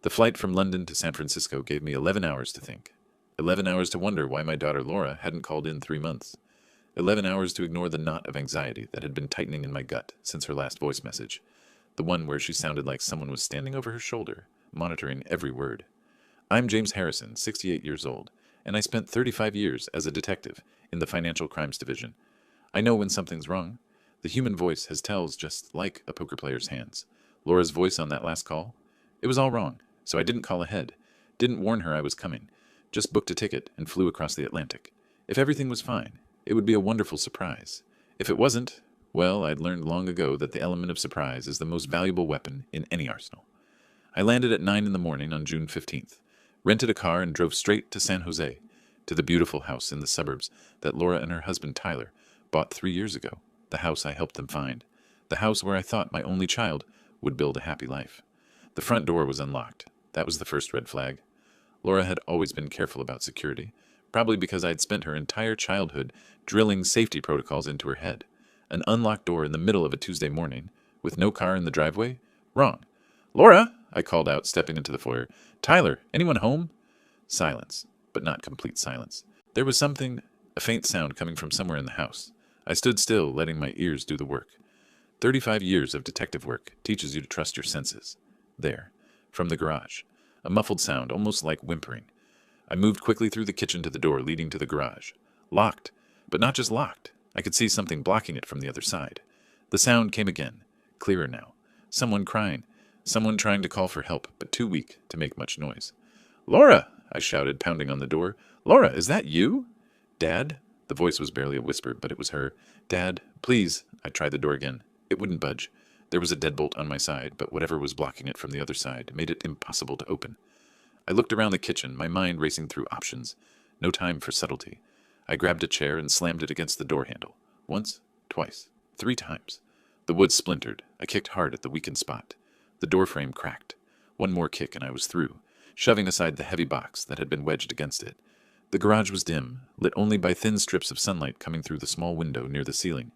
The flight from London to San Francisco gave me 11 hours to think. 11 hours to wonder why my daughter Laura hadn't called in 3 months. 11 hours to ignore the knot of anxiety that had been tightening in my gut since her last voice message. The one where she sounded like someone was standing over her shoulder, monitoring every word. I'm James Harrison, 68 years old, and I spent 35 years as a detective in the Financial Crimes Division. I know when something's wrong. The human voice has tells just like a poker player's hands. Laura's voice on that last call? It was all wrong, so I didn't call ahead. Didn't warn her I was coming. Just booked a ticket and flew across the Atlantic. If everything was fine, it would be a wonderful surprise. If it wasn't, well, I'd learned long ago that the element of surprise is the most valuable weapon in any arsenal. I landed at 9 in the morning on June 15th, rented a car and drove straight to San Jose, to the beautiful house in the suburbs that Laura and her husband Tyler bought 3 years ago, the house I helped them find, the house where I thought my only child would build a happy life. The front door was unlocked. That was the first red flag. Laura had always been careful about security, probably because I'd spent her entire childhood drilling safety protocols into her head. An unlocked door in the middle of a Tuesday morning, with no car in the driveway? Wrong. "Laura!" I called out, stepping into the foyer. "Tyler, anyone home?" Silence, but not complete silence. There was something, a faint sound coming from somewhere in the house. I stood still, letting my ears do the work. 35 years of detective work teaches you to trust your senses. There, from the garage, a muffled sound, almost like whimpering. I moved quickly through the kitchen to the door leading to the garage. Locked, but not just locked. I could see something blocking it from the other side. The sound came again, clearer now. Someone crying, someone trying to call for help, but too weak to make much noise. "Laura!" I shouted, pounding on the door. "Laura, is that you?" "Dad?" The voice was barely a whisper, but it was her. "Dad, please." I tried the door again. It wouldn't budge. There was a deadbolt on my side, but whatever was blocking it from the other side made it impossible to open. I looked around the kitchen, my mind racing through options. No time for subtlety. I grabbed a chair and slammed it against the door handle. Once, twice, 3 times. The wood splintered. I kicked hard at the weakened spot. The door frame cracked. One more kick and I was through, shoving aside the heavy box that had been wedged against it. The garage was dim, lit only by thin strips of sunlight coming through the small window near the ceiling.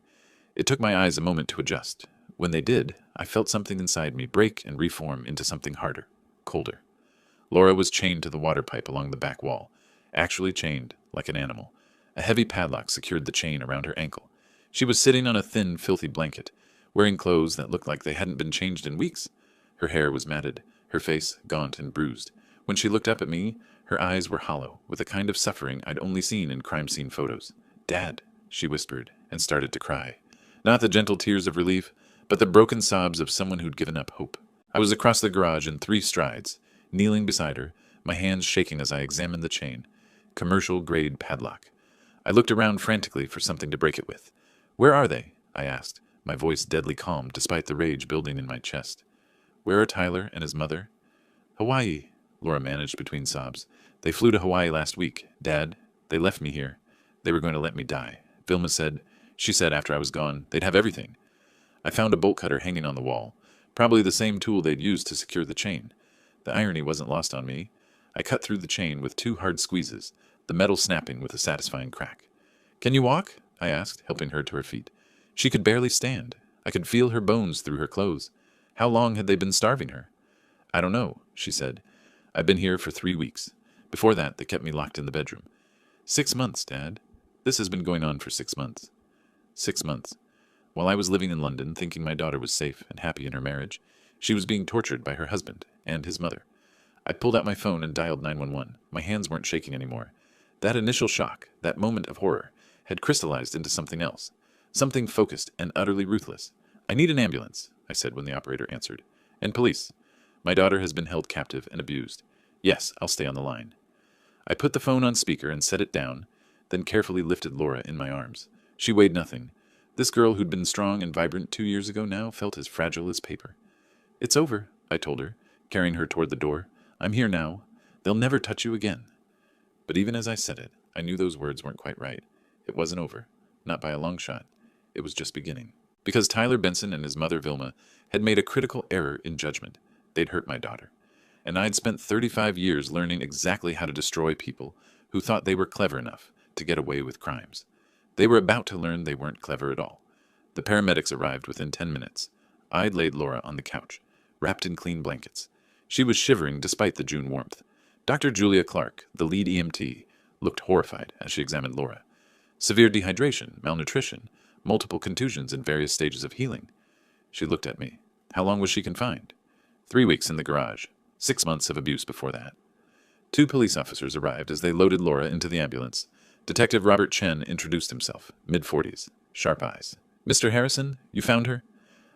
It took my eyes a moment to adjust. When they did, I felt something inside me break and reform into something harder, colder. Laura was chained to the water pipe along the back wall, actually chained like an animal. A heavy padlock secured the chain around her ankle. She was sitting on a thin, filthy blanket, wearing clothes that looked like they hadn't been changed in weeks. Her hair was matted, her face gaunt and bruised. When she looked up at me, her eyes were hollow, with a kind of suffering I'd only seen in crime scene photos. "Dad," she whispered, and started to cry. Not the gentle tears of relief, but the broken sobs of someone who'd given up hope. I was across the garage in 3 strides, kneeling beside her, my hands shaking as I examined the chain. Commercial-grade padlock. I looked around frantically for something to break it with. "Where are they?" I asked, my voice deadly calm despite the rage building in my chest. "Where are Tyler and his mother?" "Hawaii," Laura managed between sobs. "They flew to Hawaii last week. Dad, they left me here. They were going to let me die. Vilma said, she said after I was gone, they'd have everything." I found a bolt cutter hanging on the wall, probably the same tool they'd used to secure the chain. The irony wasn't lost on me. I cut through the chain with 2 hard squeezes, the metal snapping with a satisfying crack. "Can you walk?" I asked, helping her to her feet. She could barely stand. I could feel her bones through her clothes. How long had they been starving her? "I don't know," she said. "I've been here for 3 weeks. Before that, they kept me locked in the bedroom." 6 months, Dad. This has been going on for 6 months. 6 months. While I was living in London, thinking my daughter was safe and happy in her marriage, she was being tortured by her husband and his mother. I pulled out my phone and dialed 911. My hands weren't shaking anymore. That initial shock, that moment of horror, had crystallized into something else. Something focused and utterly ruthless. "I need an ambulance," I said when the operator answered. "And police. My daughter has been held captive and abused." "Yes, I'll stay on the line." I put the phone on speaker and set it down, then carefully lifted Laura in my arms. She weighed nothing. This girl who'd been strong and vibrant 2 years ago now felt as fragile as paper. "It's over," I told her, carrying her toward the door. "I'm here now. They'll never touch you again." But even as I said it, I knew those words weren't quite right. It wasn't over. Not by a long shot. It was just beginning. Because Tyler Benson and his mother Vilma had made a critical error in judgment. They'd hurt my daughter. And I'd spent 35 years learning exactly how to destroy people who thought they were clever enough to get away with crimes. They were about to learn they weren't clever at all. The paramedics arrived within 10 minutes. I'd laid Laura on the couch, wrapped in clean blankets. She was shivering despite the June warmth. Dr. Julia Clark, the lead EMT, looked horrified as she examined Laura. Severe dehydration, malnutrition, multiple contusions in various stages of healing. She looked at me. How long was she confined? 3 weeks in the garage. 6 months of abuse before that. 2 police officers arrived as they loaded Laura into the ambulance. Detective Robert Chen introduced himself, mid-40s, sharp eyes. Mr. Harrison, you found her?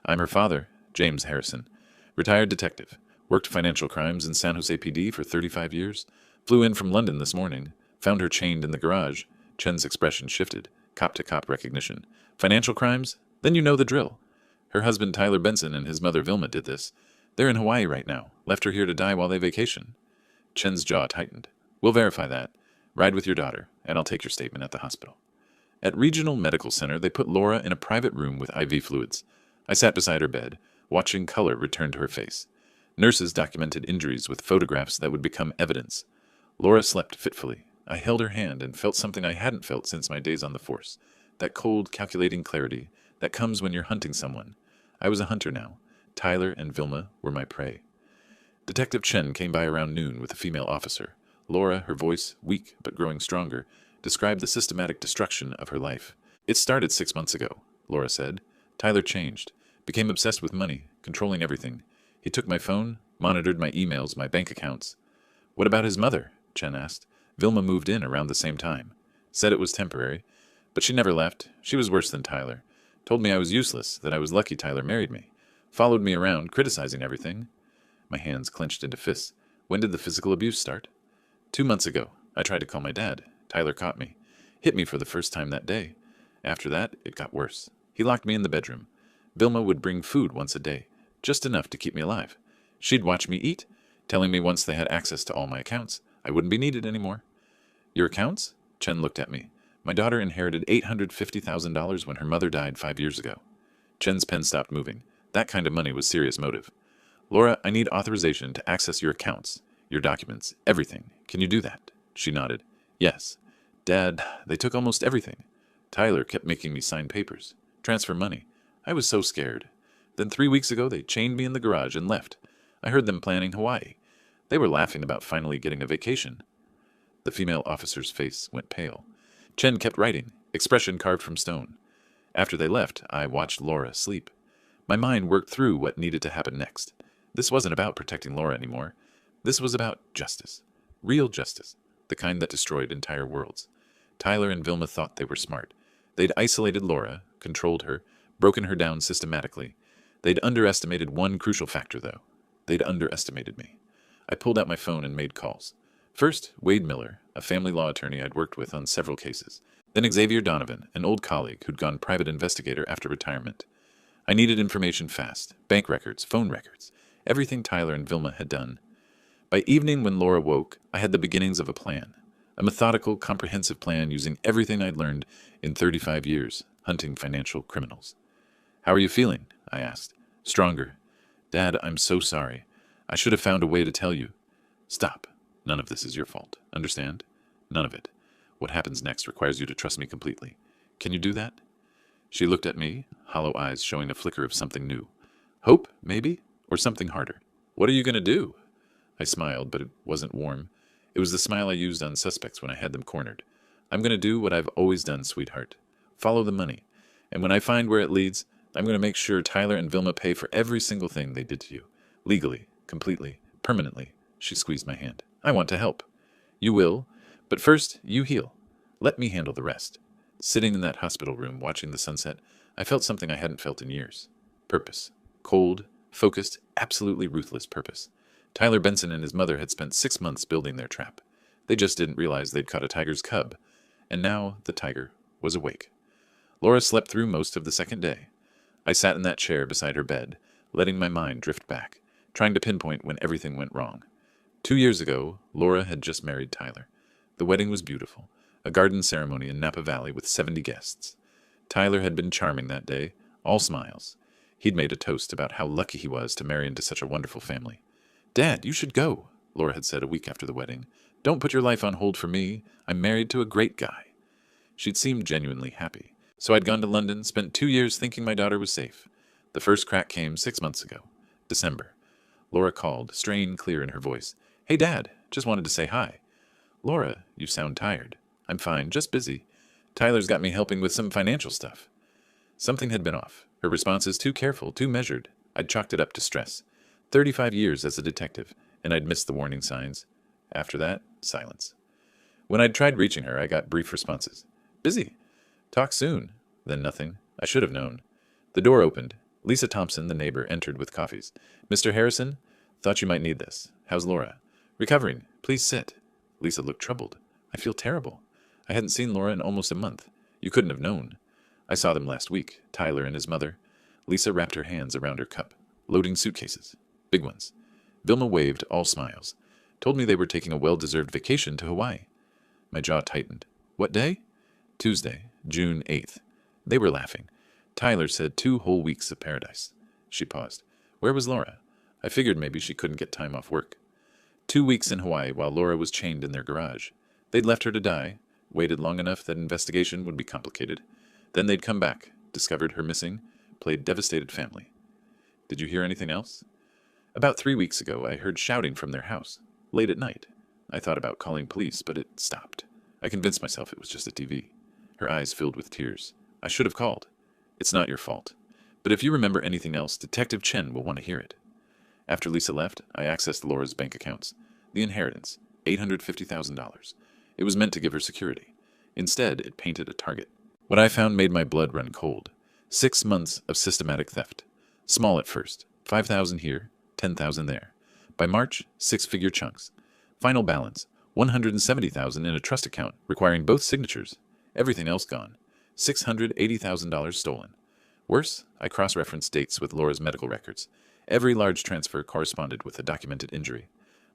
I'm her father, James Harrison. Retired detective. Worked financial crimes in San Jose PD for 35 years. Flew in from London this morning. Found her chained in the garage. Chen's expression shifted. Cop-to-cop recognition. Financial crimes? Then you know the drill. Her husband Tyler Benson and his mother Vilma did this. They're in Hawaii right now. Left her here to die while they vacation. Chen's jaw tightened. We'll verify that. Ride with your daughter, and I'll take your statement at the hospital. At Regional Medical Center, they put Laura in a private room with IV fluids. I sat beside her bed, watching color return to her face. Nurses documented injuries with photographs that would become evidence. Laura slept fitfully. I held her hand and felt something I hadn't felt since my days on the force. That cold, calculating clarity that comes when you're hunting someone. I was a hunter now. Tyler and Vilma were my prey. Detective Chen came by around noon with a female officer. Laura, her voice, weak but growing stronger, described the systematic destruction of her life. It started 6 months ago, Laura said. Tyler changed, became obsessed with money, controlling everything. He took my phone, monitored my emails, my bank accounts. What about his mother? Chen asked. Vilma moved in around the same time. Said it was temporary, but she never left. She was worse than Tyler. Told me I was useless, that I was lucky Tyler married me. Followed me around, criticizing everything. My hands clenched into fists. When did the physical abuse start? 2 months ago. I tried to call my dad. Tyler caught me. Hit me for the first time that day. After that, it got worse. He locked me in the bedroom. Vilma would bring food once a day, just enough to keep me alive. She'd watch me eat, telling me once they had access to all my accounts, I wouldn't be needed anymore. Your accounts? Chen looked at me. My daughter inherited $850,000 when her mother died 5 years ago. Chen's pen stopped moving. That kind of money was serious motive. Laura, I need authorization to access your accounts, your documents, everything. Can you do that? She nodded. Yes. Dad, they took almost everything. Tyler kept making me sign papers, transfer money. I was so scared. Then 3 weeks ago, they chained me in the garage and left. I heard them planning Hawaii. They were laughing about finally getting a vacation. The female officer's face went pale. Chen kept writing, expression carved from stone. After they left, I watched Laura sleep. My mind worked through what needed to happen next. This wasn't about protecting Laura anymore. This was about justice. Real justice. The kind that destroyed entire worlds. Tyler and Vilma thought they were smart. They'd isolated Laura, controlled her, broken her down systematically. They'd underestimated one crucial factor, though. They'd underestimated me. I pulled out my phone and made calls. First, Wade Miller, a family law attorney I'd worked with on several cases. Then Xavier Donovan, an old colleague who'd gone private investigator after retirement. I needed information fast. Bank records, phone records. Everything Tyler and Vilma had done. By evening when Laura woke, I had the beginnings of a plan. A methodical, comprehensive plan using everything I'd learned in 35 years, hunting financial criminals. How are you feeling? I asked. Stronger. Dad, I'm so sorry. I should have found a way to tell you. Stop. None of this is your fault. Understand? None of it. What happens next requires you to trust me completely. Can you do that? She looked at me, hollow eyes showing a flicker of something new. Hope, maybe? Or something harder. What are you going to do? I smiled, but it wasn't warm. It was the smile I used on suspects when I had them cornered. I'm going to do what I've always done, sweetheart. Follow the money. And when I find where it leads, I'm going to make sure Tyler and Vilma pay for every single thing they did to you. Legally, completely, permanently. She squeezed my hand. I want to help. You will, but first, you heal. Let me handle the rest. Sitting in that hospital room, watching the sunset, I felt something I hadn't felt in years. Purpose. Cold, focused, absolutely ruthless purpose. Tyler Benson and his mother had spent 6 months building their trap. They just didn't realize they'd caught a tiger's cub. And now the tiger was awake. Laura slept through most of the second day. I sat in that chair beside her bed, letting my mind drift back, trying to pinpoint when everything went wrong. 2 years ago, Laura had just married Tyler. The wedding was beautiful, a garden ceremony in Napa Valley with 70 guests. Tyler had been charming that day, all smiles. He'd made a toast about how lucky he was to marry into such a wonderful family. Dad, you should go, Laura had said a week after the wedding. Don't put your life on hold for me. I'm married to a great guy. She'd seemed genuinely happy. So I'd gone to London, spent 2 years thinking my daughter was safe. The first crack came 6 months ago, December. Laura called, strain clear in her voice. Hey, Dad. Just wanted to say hi. Laura, you sound tired. I'm fine, just busy. Tyler's got me helping with some financial stuff. Something had been off. Her responses too careful, too measured. I'd chalked it up to stress. 35 years as a detective, and I'd missed the warning signs. After that, silence. When I'd tried reaching her, I got brief responses. Busy. Talk soon. Then nothing. I should have known. The door opened. Lisa Thompson, the neighbor, entered with coffees. Mr. Harrison? Thought you might need this. How's Laura? Recovering. Please sit. Lisa looked troubled. I feel terrible. I hadn't seen Laura in almost a month. You couldn't have known. I saw them last week, Tyler and his mother. Lisa wrapped her hands around her cup. Loading suitcases. Big ones. Vilma waved, all smiles. Told me they were taking a well-deserved vacation to Hawaii. My jaw tightened. What day? Tuesday, June 8th. They were laughing. Tyler said 2 whole weeks of paradise. She paused. Where was Laura? I figured maybe she couldn't get time off work. 2 weeks in Hawaii while Laura was chained in their garage. They'd left her to die, waited long enough that investigation would be complicated. Then they'd come back, discovered her missing, played devastated family. Did you hear anything else? About 3 weeks ago, I heard shouting from their house, late at night. I thought about calling police, but it stopped. I convinced myself it was just a TV. Her eyes filled with tears. I should have called. It's not your fault. But if you remember anything else, Detective Chen will want to hear it. After Lisa left, I accessed Laura's bank accounts. The inheritance, $850,000. It was meant to give her security. Instead, it painted a target. What I found made my blood run cold. 6 months of systematic theft. Small at first, 5,000 here, 10,000 there. By March, 6-figure chunks. Final balance, 170,000 in a trust account requiring both signatures. Everything else gone. $680,000 stolen. Worse, I cross-referenced dates with Laura's medical records. Every large transfer corresponded with a documented injury.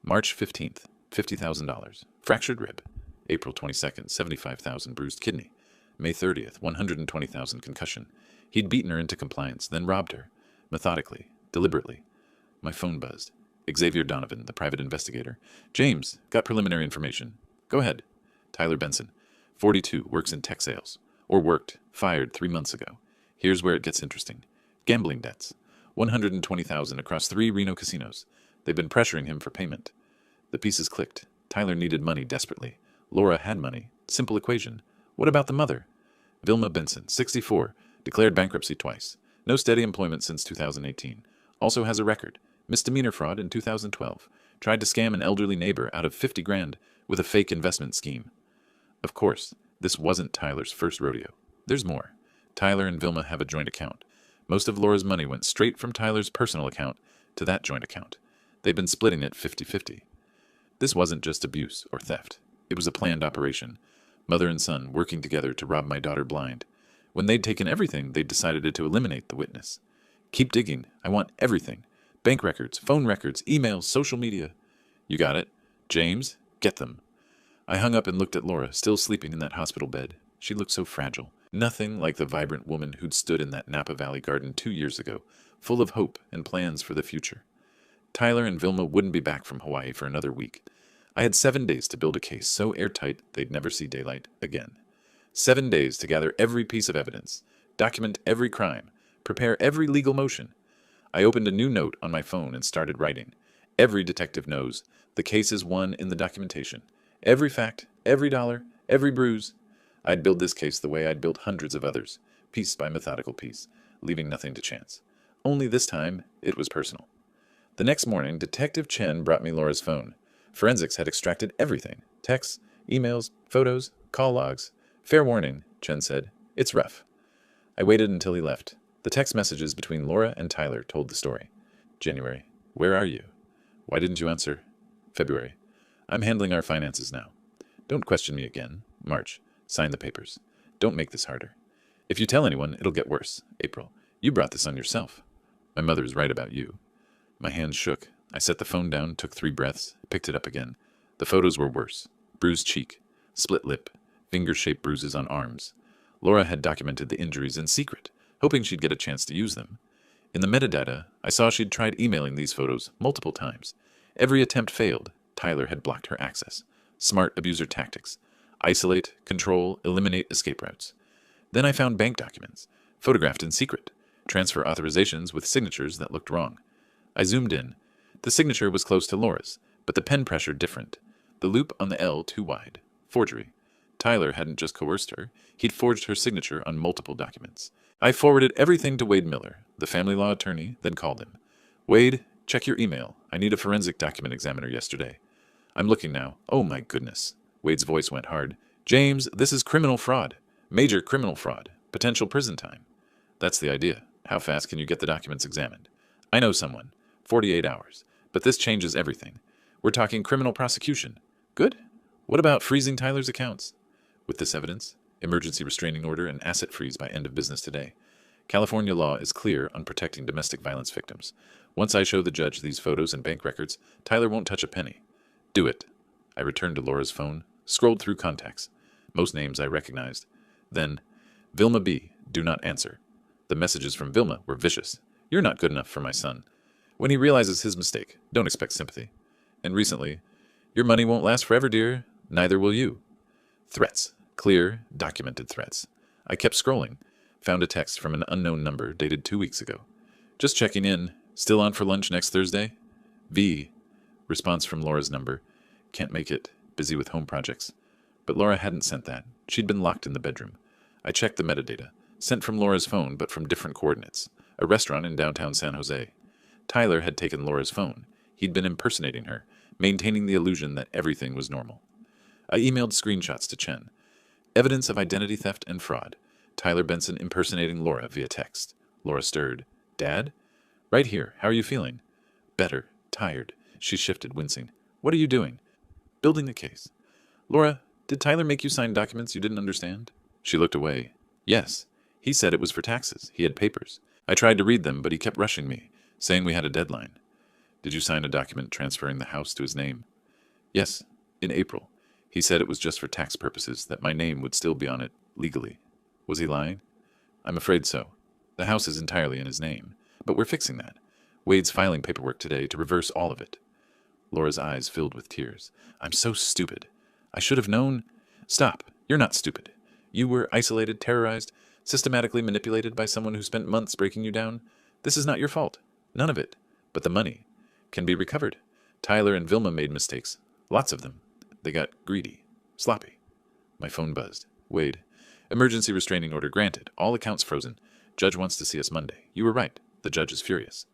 March 15th, $50,000. Fractured rib. April 22nd, $75,000 bruised kidney. May 30th, $120,000 concussion. He'd beaten her into compliance, then robbed her. Methodically, deliberately. My phone buzzed. Xavier Donovan, the private investigator. James, got preliminary information. Go ahead. Tyler Benson, 42, works in tech sales. Or worked, fired 3 months ago. Here's where it gets interesting. Gambling debts. $120,000 across 3 Reno casinos. They've been pressuring him for payment. The pieces clicked. Tyler needed money desperately. Laura had money. Simple equation. What about the mother? Vilma Benson, 64, declared bankruptcy twice. No steady employment since 2018. Also has a record. Misdemeanor fraud in 2012. Tried to scam an elderly neighbor out of 50 grand with a fake investment scheme. Of course, this wasn't Tyler's first rodeo. There's more. Tyler and Vilma have a joint account. Most of Laura's money went straight from Tyler's personal account to that joint account. They'd been splitting it 50-50. This wasn't just abuse or theft. It was a planned operation. Mother and son working together to rob my daughter blind. When they'd taken everything, they'd decided to eliminate the witness. Keep digging. I want everything. Bank records, phone records, emails, social media. You got it. James, get them. I hung up and looked at Laura, still sleeping in that hospital bed. She looked so fragile. Nothing like the vibrant woman who'd stood in that Napa Valley garden 2 years ago, full of hope and plans for the future. Tyler and Vilma wouldn't be back from Hawaii for another week. I had 7 days to build a case so airtight they'd never see daylight again. 7 days to gather every piece of evidence, document every crime, prepare every legal motion. I opened a new note on my phone and started writing. Every detective knows the case is won in the documentation. Every fact, every dollar, every bruise. I'd build this case the way I'd built hundreds of others, piece by methodical piece, leaving nothing to chance. Only this time, it was personal. The next morning, Detective Chen brought me Laura's phone. Forensics had extracted everything. Texts, emails, photos, call logs. Fair warning, Chen said. It's rough. I waited until he left. The text messages between Laura and Tyler told the story. January. Where are you? Why didn't you answer? February. I'm handling our finances now. Don't question me again. March. Sign the papers. Don't make this harder. If you tell anyone, it'll get worse. April. You brought this on yourself. My mother is right about you. My hands shook. I set the phone down, took 3 breaths, picked it up again. The photos were worse. Bruised cheek, split lip, finger-shaped bruises on arms. Laura had documented the injuries in secret, hoping she'd get a chance to use them. In the metadata, I saw she'd tried emailing these photos multiple times. Every attempt failed. Tyler had blocked her access. Smart abuser tactics. Isolate, control, eliminate escape routes. Then I found bank documents, photographed in secret, transfer authorizations with signatures that looked wrong. I zoomed in. The signature was close to Laura's, but the pen pressure different. The loop on the L too wide. Forgery. Tyler hadn't just coerced her, he'd forged her signature on multiple documents. I forwarded everything to Wade Miller, the family law attorney, then called him. Wade, check your email. I need a forensic document examiner yesterday. I'm looking now. Oh my goodness. Wade's voice went hard. James, this is criminal fraud. Major criminal fraud. Potential prison time. That's the idea. How fast can you get the documents examined? I know someone. 48 hours. But this changes everything. We're talking criminal prosecution. Good? What about freezing Tyler's accounts? With this evidence, emergency restraining order and asset freeze by end of business today. California law is clear on protecting domestic violence victims. Once I show the judge these photos and bank records, Tyler won't touch a penny. Do it. I returned to Laura's phone, scrolled through contacts. Most names I recognized. Then, Vilma B., do not answer. The messages from Vilma were vicious. You're not good enough for my son. When he realizes his mistake, don't expect sympathy. And recently, your money won't last forever, dear. Neither will you. Threats. Clear, documented threats. I kept scrolling. Found a text from an unknown number dated 2 weeks ago. Just checking in. Still on for lunch next Thursday? V. Response from Laura's number. Can't make it. Busy with home projects. But Laura hadn't sent that. She'd been locked in the bedroom. I checked the metadata. Sent from Laura's phone, but from different coordinates. A restaurant in downtown San Jose. Tyler had taken Laura's phone. He'd been impersonating her, maintaining the illusion that everything was normal. I emailed screenshots to Chen. Evidence of identity theft and fraud. Tyler Benson impersonating Laura via text. Laura stirred. Dad? Right here. How are you feeling? Better. Tired. She shifted, wincing. What are you doing? Building the case. Laura, did Tyler make you sign documents you didn't understand? She looked away. Yes. He said it was for taxes. He had papers. I tried to read them, but he kept rushing me, saying we had a deadline. Did you sign a document transferring the house to his name? Yes. In April. He said it was just for tax purposes, that my name would still be on it, legally. Was he lying? I'm afraid so. The house is entirely in his name, but we're fixing that. Wade's filing paperwork today to reverse all of it. Laura's eyes filled with tears. I'm so stupid. I should have known. Stop. You're not stupid. You were isolated, terrorized, systematically manipulated by someone who spent months breaking you down. This is not your fault. None of it. But the money can be recovered. Tyler and Vilma made mistakes. Lots of them. They got greedy. Sloppy. My phone buzzed. Wade. Emergency restraining order granted. All accounts frozen. Judge wants to see us Monday. You were right. The judge is furious.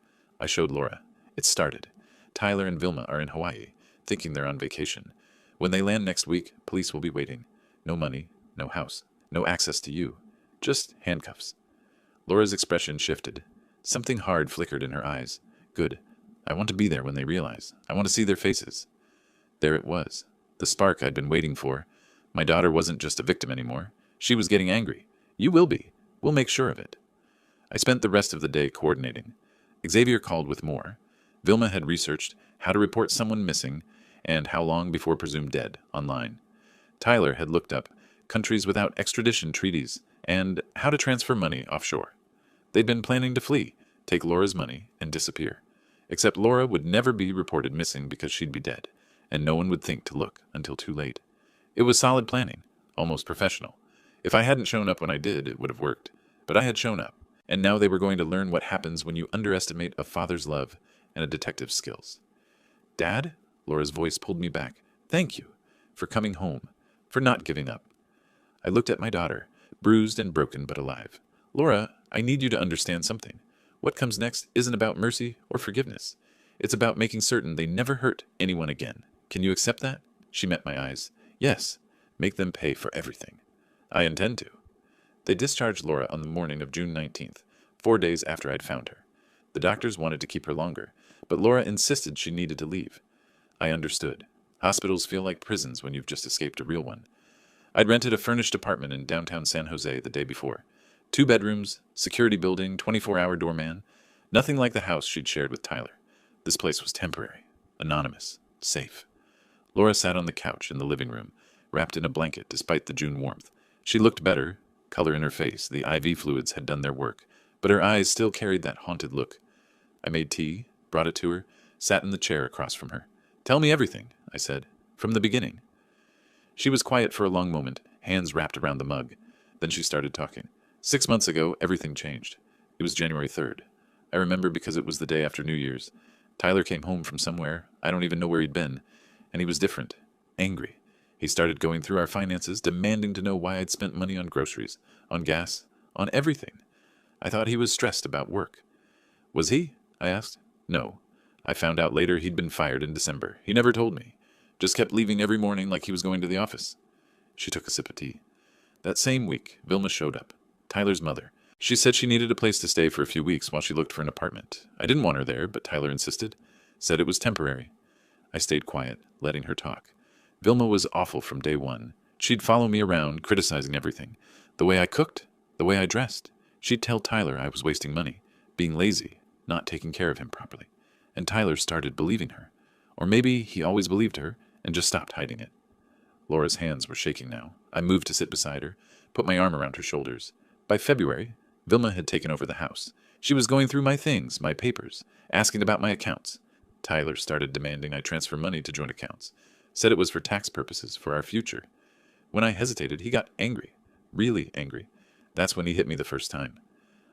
I showed Laura. It started. Tyler and Vilma are in Hawaii, thinking they're on vacation. When they land next week, police will be waiting. No money, no house, no access to you. Just handcuffs. Laura's expression shifted. Something hard flickered in her eyes. Good. I want to be there when they realize. I want to see their faces. There it was. The spark I'd been waiting for. My daughter wasn't just a victim anymore. She was getting angry. You will be. We'll make sure of it. I spent the rest of the day coordinating. Xavier called with more. Vilma had researched how to report someone missing and how long before presumed dead online. Tyler had looked up countries without extradition treaties and how to transfer money offshore. They'd been planning to flee, take Laura's money, and disappear. Except Laura would never be reported missing because she'd be dead, and no one would think to look until too late. It was solid planning, almost professional. If I hadn't shown up when I did, it would have worked. But I had shown up, and now they were going to learn what happens when you underestimate a father's love and a detective's skills. Dad? Laura's voice pulled me back. Thank you for coming home, for not giving up. I looked at my daughter, bruised and broken but alive. Laura, I need you to understand something. What comes next isn't about mercy or forgiveness. It's about making certain they never hurt anyone again. Can you accept that? She met my eyes. Yes, make them pay for everything. I intend to. They discharged Laura on the morning of June 19th, 4 days after I'd found her. The doctors wanted to keep her longer, but Laura insisted she needed to leave. I understood. Hospitals feel like prisons when you've just escaped a real one. I'd rented a furnished apartment in downtown San Jose the day before. 2 bedrooms, security building, 24-hour doorman. Nothing like the house she'd shared with Tyler. This place was temporary, anonymous, safe. Laura sat on the couch in the living room, wrapped in a blanket despite the June warmth. She looked better, color in her face. The IV fluids had done their work, but her eyes still carried that haunted look. I made tea, brought it to her, sat in the chair across from her. Tell me everything, I said, from the beginning. She was quiet for a long moment, hands wrapped around the mug. Then she started talking. 6 months ago, everything changed. It was January 3rd. I remember because it was the day after New Year's. Tyler came home from somewhere. I don't even know where he'd been. And he was different. Angry. He started going through our finances, demanding to know why I'd spent money on groceries, on gas, on everything. I thought he was stressed about work. Was he? I asked. No. I found out later he'd been fired in December. He never told me. Just kept leaving every morning like he was going to the office. She took a sip of tea. That same week, Vilma showed up. Tyler's mother. She said she needed a place to stay for a few weeks while she looked for an apartment. I didn't want her there, but Tyler insisted. Said it was temporary. I stayed quiet, letting her talk. Vilma was awful from day one. She'd follow me around, criticizing everything. The way I cooked, the way I dressed. She'd tell Tyler I was wasting money, being lazy, not taking care of him properly. And Tyler started believing her. Or maybe he always believed her and just stopped hiding it. Laura's hands were shaking now. I moved to sit beside her, put my arm around her shoulders. By February, Vilma had taken over the house. She was going through my things, my papers, asking about my accounts. Tyler started demanding I transfer money to joint accounts. Said it was for tax purposes, for our future. When I hesitated, he got angry. Really angry. That's when he hit me the first time.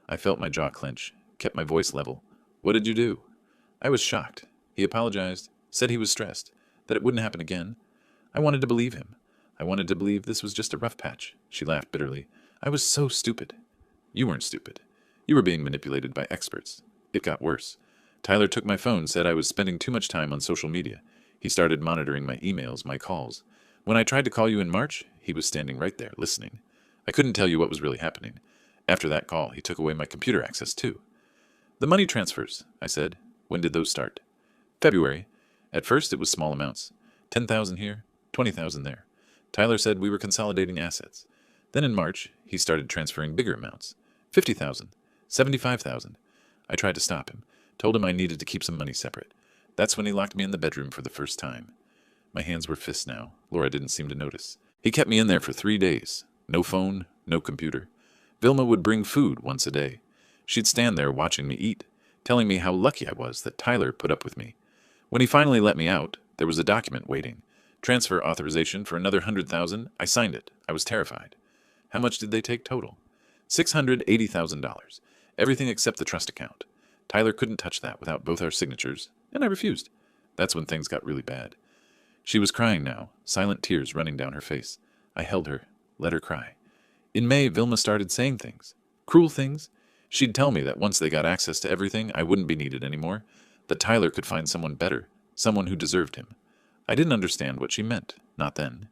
I felt my jaw clench, kept my voice level. What did you do? I was shocked. He apologized, said he was stressed, that it wouldn't happen again. I wanted to believe him. I wanted to believe this was just a rough patch. She laughed bitterly. I was so stupid. You weren't stupid. You were being manipulated by experts. It got worse. Tyler took my phone, said I was spending too much time on social media. He started monitoring my emails, my calls. When I tried to call you in March, he was standing right there, listening. I couldn't tell you what was really happening. After that call, he took away my computer access, too. The money transfers, I said. When did those start? February. At first, it was small amounts. 10,000 here, 20,000 there. Tyler said we were consolidating assets. Then in March, he started transferring bigger amounts. 50,000, 75,000. I tried to stop him, told him I needed to keep some money separate. That's when he locked me in the bedroom for the first time. My hands were fists now. Laura didn't seem to notice. He kept me in there for 3 days. No phone, no computer. Vilma would bring food once a day. She'd stand there watching me eat, telling me how lucky I was that Tyler put up with me. When he finally let me out, there was a document waiting. Transfer authorization for another 100,000. I signed it. I was terrified. How much did they take total? $680,000. Everything except the trust account. Tyler couldn't touch that without both our signatures, and I refused. That's when things got really bad. She was crying now, silent tears running down her face. I held her, let her cry. In May, Vilma started saying things. Cruel things. She'd tell me that once they got access to everything, I wouldn't be needed anymore, that Tyler could find someone better, someone who deserved him. I didn't understand what she meant, not then.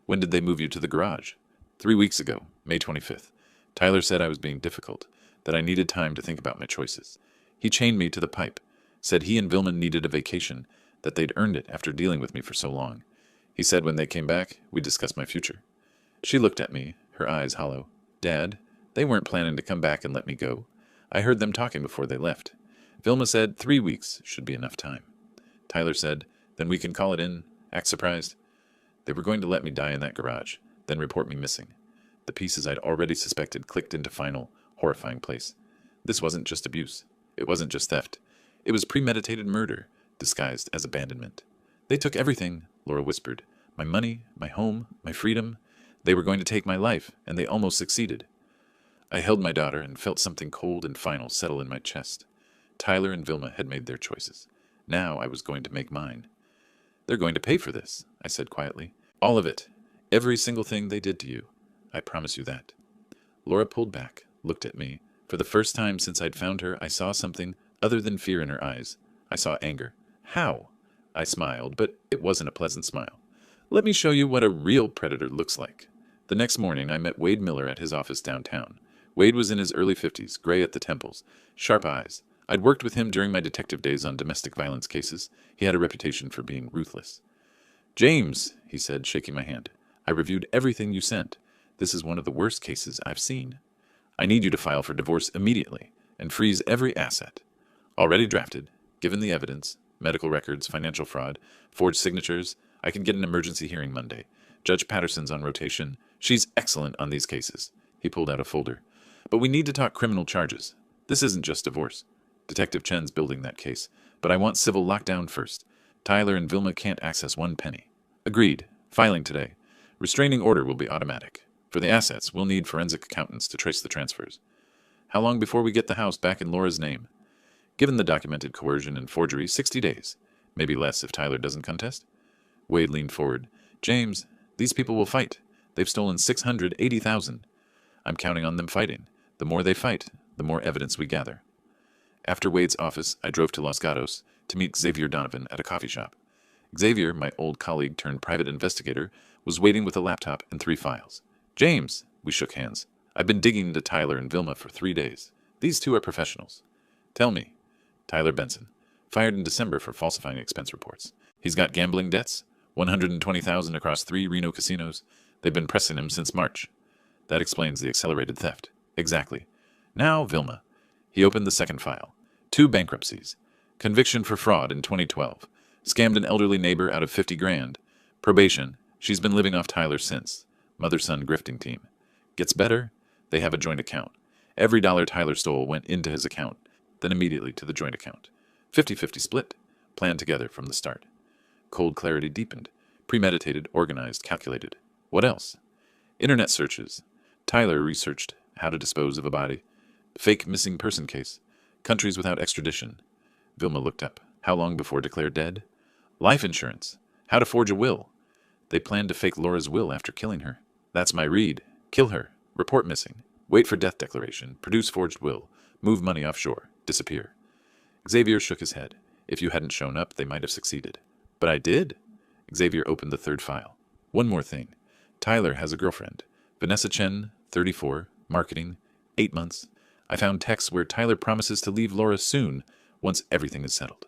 When did they move you to the garage? 3 weeks ago, May 25th. Tyler said I was being difficult, that I needed time to think about my choices. He chained me to the pipe, said he and Vilma needed a vacation, that they'd earned it after dealing with me for so long. He said when they came back, we'd discuss my future. She looked at me, her eyes hollow. Dad, they weren't planning to come back and let me go. I heard them talking before they left. Vilma said 3 weeks should be enough time. Tyler said, then we can call it in, act surprised. They were going to let me die in that garage, then report me missing. The pieces I'd already suspected clicked into final, horrifying place. This wasn't just abuse. It wasn't just theft. It was premeditated murder, disguised as abandonment. They took everything, Laura whispered. My money, my home, my freedom. They were going to take my life, and they almost succeeded. I held my daughter and felt something cold and final settle in my chest. Tyler and Vilma had made their choices. Now I was going to make mine. They're going to pay for this, I said quietly. All of it. Every single thing they did to you. I promise you that. Laura pulled back, looked at me. For the first time since I'd found her, I saw something other than fear in her eyes. I saw anger. How? I smiled, but it wasn't a pleasant smile. Let me show you what a real predator looks like. The next morning, I met Wade Miller at his office downtown. Wade was in his early 50s, gray at the temples, sharp eyes. I'd worked with him during my detective days on domestic violence cases. He had a reputation for being ruthless. James, he said, shaking my hand, I reviewed everything you sent. This is one of the worst cases I've seen. I need you to file for divorce immediately and freeze every asset. Already drafted, given the evidence, medical records, financial fraud, forged signatures, I can get an emergency hearing Monday. Judge Patterson's on rotation. She's excellent on these cases. He pulled out a folder. But we need to talk criminal charges. This isn't just divorce. Detective Chen's building that case, but I want civil lockdown first. Tyler and Vilma can't access one penny. Agreed. Filing today. Restraining order will be automatic. For the assets, we'll need forensic accountants to trace the transfers. How long before we get the house back in Laura's name? Given the documented coercion and forgery, 60 days. Maybe less if Tyler doesn't contest. Wade leaned forward. James, these people will fight. They've stolen 680,000. I'm counting on them fighting. The more they fight, the more evidence we gather. After Wade's office, I drove to Los Gatos to meet Xavier Donovan at a coffee shop. Xavier, my old colleague turned private investigator, was waiting with a laptop and 3 files. James, we shook hands. I've been digging into Tyler and Vilma for 3 days. These two are professionals. Tell me. Tyler Benson, fired in December for falsifying expense reports. He's got gambling debts, 120,000 across 3 Reno casinos. They've been pressing him since March. That explains the accelerated theft. Exactly. Now, Vilma. He opened the second file. 2 bankruptcies. Conviction for fraud in 2012. Scammed an elderly neighbor out of 50 grand. Probation. She's been living off Tyler since. Mother-son grifting team. Gets better. They have a joint account. Every dollar Tyler stole went into his account, then immediately to the joint account. 50-50 split. Planned together from the start. Cold clarity deepened. Premeditated, organized, calculated. What else? Internet searches. Tyler researched how to dispose of a body. Fake missing person case. Countries without extradition. Vilma looked up. How long before declared dead? Life insurance. How to forge a will. They planned to fake Laura's will after killing her. That's my read. Kill her. Report missing. Wait for death declaration. Produce forged will. Move money offshore. Disappear. Xavier shook his head. If you hadn't shown up, they might have succeeded. But I did. Xavier opened the 3rd file. One more thing. Tyler has a girlfriend. Vanessa Chen, 34, marketing, 8 months. I found texts where Tyler promises to leave Laura soon, once everything is settled.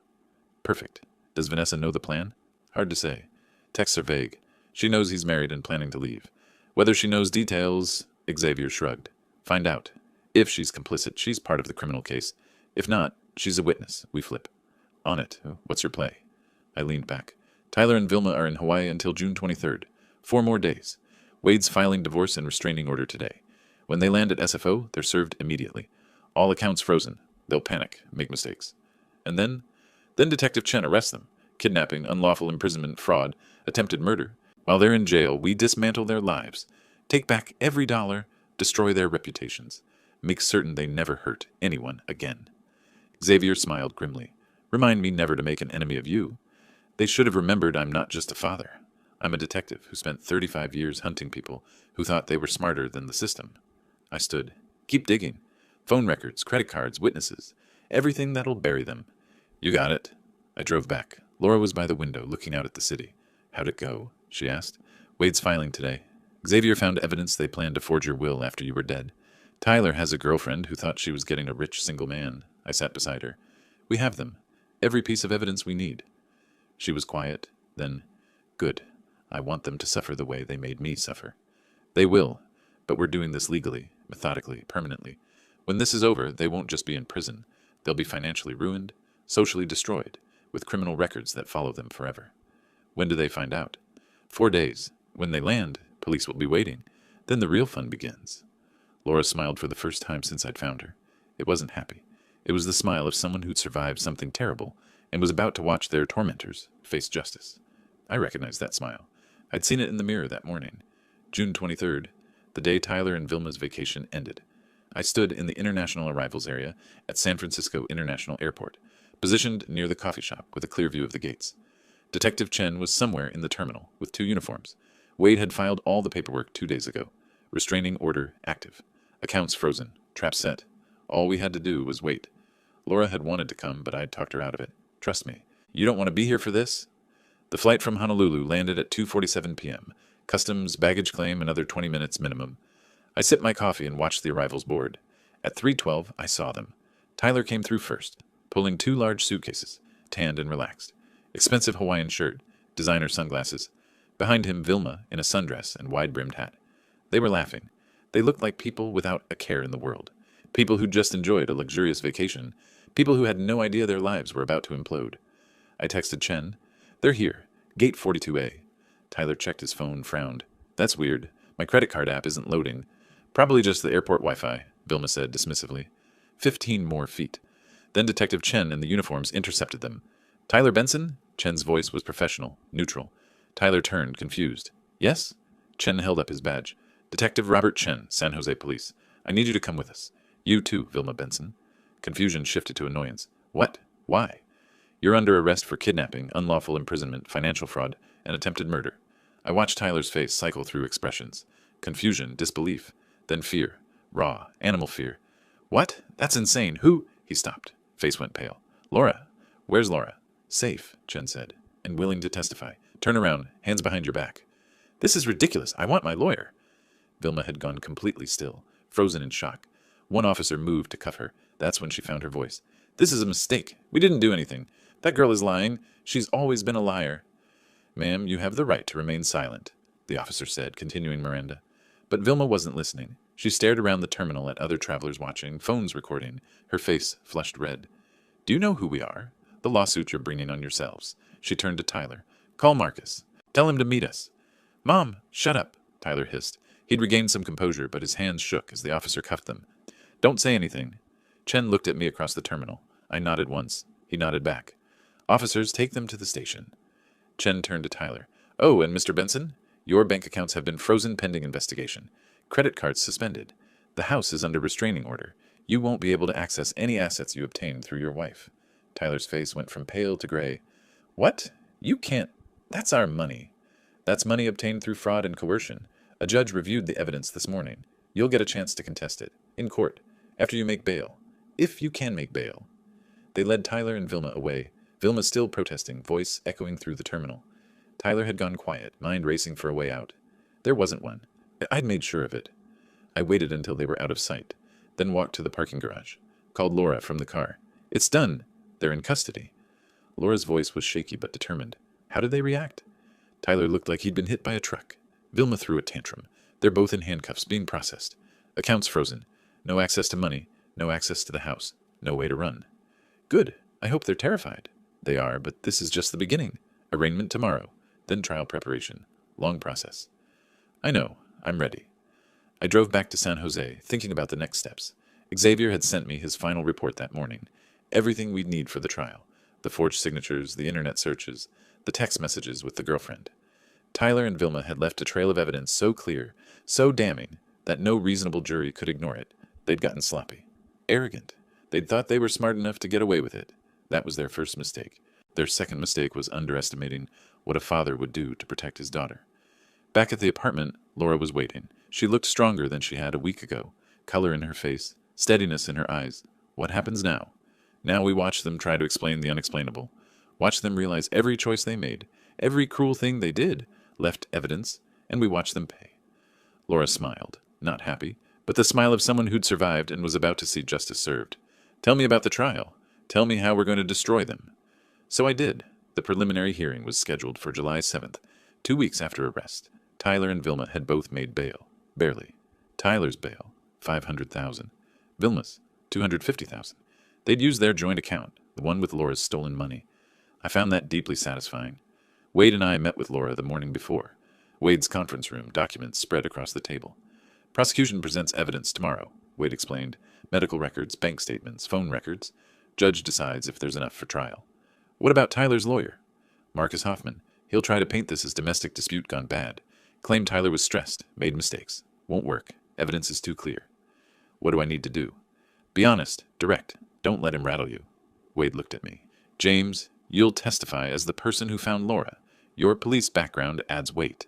Perfect. Does Vanessa know the plan? Hard to say. Texts are vague. She knows he's married and planning to leave. Whether she knows details, Xavier shrugged. Find out. If she's complicit, she's part of the criminal case. If not, she's a witness. We flip. On it. What's your play? I leaned back. Tyler and Vilma are in Hawaii until June 23rd. 4 more days. Wade's filing divorce and restraining order today. When they land at SFO, they're served immediately. All accounts frozen. They'll panic, make mistakes. And then Detective Chen arrests them. Kidnapping, unlawful imprisonment, fraud, attempted murder. While they're in jail, we dismantle their lives. Take back every dollar, destroy their reputations. Make certain they never hurt anyone again. Xavier smiled grimly. Remind me never to make an enemy of you. They should have remembered I'm not just a father. I'm a detective who spent 35 years hunting people who thought they were smarter than the system. I stood. Keep digging. Phone records, credit cards, witnesses. Everything that'll bury them. You got it. I drove back. Laura was by the window, looking out at the city. How'd it go? She asked. Wade's filing today. Xavier found evidence they planned to forge your will after you were dead. Tyler has a girlfriend who thought she was getting a rich single man. I sat beside her. We have them. Every piece of evidence we need. She was quiet. Then, good. I want them to suffer the way they made me suffer. They will, but we're doing this legally, methodically, permanently. When this is over, they won't just be in prison. They'll be financially ruined, socially destroyed, with criminal records that follow them forever. When do they find out? 4 days. When they land, police will be waiting. Then the real fun begins. Laura smiled for the first time since I'd found her. It wasn't happy. It was the smile of someone who'd survived something terrible and was about to watch their tormentors face justice. I recognized that smile. I'd seen it in the mirror that morning. June 23rd, the day Tyler and Vilma's vacation ended. I stood in the international arrivals area at San Francisco International Airport, positioned near the coffee shop with a clear view of the gates. Detective Chen was somewhere in the terminal with 2 uniforms. Wade had filed all the paperwork 2 days ago. Restraining order active. Accounts frozen. Trap set. All we had to do was wait. Laura had wanted to come, but I'd talked her out of it. Trust me. You don't want to be here for this? The flight from Honolulu landed at 2:47 p.m. Customs, baggage claim, another 20 minutes minimum. I sipped my coffee and watched the arrivals board. At 3:12, I saw them. Tyler came through first, pulling 2 large suitcases, tanned and relaxed. Expensive Hawaiian shirt, designer sunglasses. Behind him, Vilma, in a sundress and wide-brimmed hat. They were laughing. They looked like people without a care in the world. People who'd just enjoyed a luxurious vacation. People who had no idea their lives were about to implode. I texted Chen. They're here. Gate 42A. Tyler checked his phone, frowned. That's weird. My credit card app isn't loading. Probably just the airport Wi-Fi, Vilma said dismissively. 15 more feet. Then Detective Chen and the uniforms intercepted them. Tyler Benson? Chen's voice was professional, neutral. Tyler turned, confused. Yes? Chen held up his badge. Detective Robert Chen, San Jose Police. I need you to come with us. You too, Vilma Benson. Confusion shifted to annoyance. What? Why? You're under arrest for kidnapping, unlawful imprisonment, financial fraud, and attempted murder. I watched Tyler's face cycle through expressions. Confusion, disbelief, then fear. Raw, animal fear. What? That's insane. Who? He stopped. Face went pale. Laura. Where's Laura? Safe, Chen said, and willing to testify. Turn around, hands behind your back. This is ridiculous. I want my lawyer. Vilma had gone completely still, frozen in shock. One officer moved to cuff her. That's when she found her voice. This is a mistake. We didn't do anything. That girl is lying. She's always been a liar. Ma'am, you have the right to remain silent, the officer said, continuing Miranda. But Vilma wasn't listening. She stared around the terminal at other travelers watching, phones recording, her face flushed red. Do you know who we are? The lawsuit you're bringing on yourselves. She turned to Tyler. Call Marcus. Tell him to meet us. Mom, shut up, Tyler hissed. He'd regained some composure, but his hands shook as the officer cuffed them. Don't say anything. Chen looked at me across the terminal. I nodded once. He nodded back. Officers, take them to the station. Chen turned to Tyler. Oh, and Mr. Benson? Your bank accounts have been frozen pending investigation. Credit cards suspended. The house is under restraining order. You won't be able to access any assets you obtained through your wife. Tyler's face went from pale to gray. What? You can't. That's our money. That's money obtained through fraud and coercion. A judge reviewed the evidence this morning. You'll get a chance to contest it. In court. After you make bail. If you can make bail. They led Tyler and Vilma away. Vilma still protesting, voice echoing through the terminal. Tyler had gone quiet, mind racing for a way out. There wasn't one. I'd made sure of it. I waited until they were out of sight, then walked to the parking garage. Called Laura from the car. It's done. They're in custody. Laura's voice was shaky but determined. How did they react? Tyler looked like he'd been hit by a truck. Vilma threw a tantrum. They're both in handcuffs, being processed. Accounts frozen. No access to money. No access to the house. No way to run. Good. I hope they're terrified. They are, but this is just the beginning. Arraignment tomorrow. Then trial preparation. Long process. I know. I'm ready. I drove back to San Jose, thinking about the next steps. Xavier had sent me his final report that morning. Everything we'd need for the trial. The forged signatures, the internet searches, the text messages with the girlfriend. Tyler and Vilma had left a trail of evidence so clear, so damning, that no reasonable jury could ignore it. They'd gotten sloppy. Arrogant. They'd thought they were smart enough to get away with it. That was their first mistake. Their second mistake was underestimating what a father would do to protect his daughter. Back at the apartment, Laura was waiting. She looked stronger than she had a week ago. Color in her face, steadiness in her eyes. What happens now? Now we watch them try to explain the unexplainable. Watch them realize every choice they made, every cruel thing they did, left evidence, and we watch them pay. Laura smiled, not happy, but the smile of someone who'd survived and was about to see justice served. Tell me about the trial. Tell me how we're going to destroy them. So I did. The preliminary hearing was scheduled for July 7th, 2 weeks after arrest. Tyler and Vilma had both made bail. Barely. Tyler's bail, $500,000. Vilma's, $250,000. They'd used their joint account, the one with Laura's stolen money. I found that deeply satisfying. Wade and I met with Laura the morning before. Wade's conference room, documents spread across the table. Prosecution presents evidence tomorrow, Wade explained. Medical records, bank statements, phone records. Judge decides if there's enough for trial. What about Tyler's lawyer? Marcus Hoffman. He'll try to paint this as domestic dispute gone bad. Claim Tyler was stressed, made mistakes. Won't work. Evidence is too clear. What do I need to do? Be honest, direct. Don't let him rattle you. Wade looked at me. James, you'll testify as the person who found Laura. Your police background adds weight.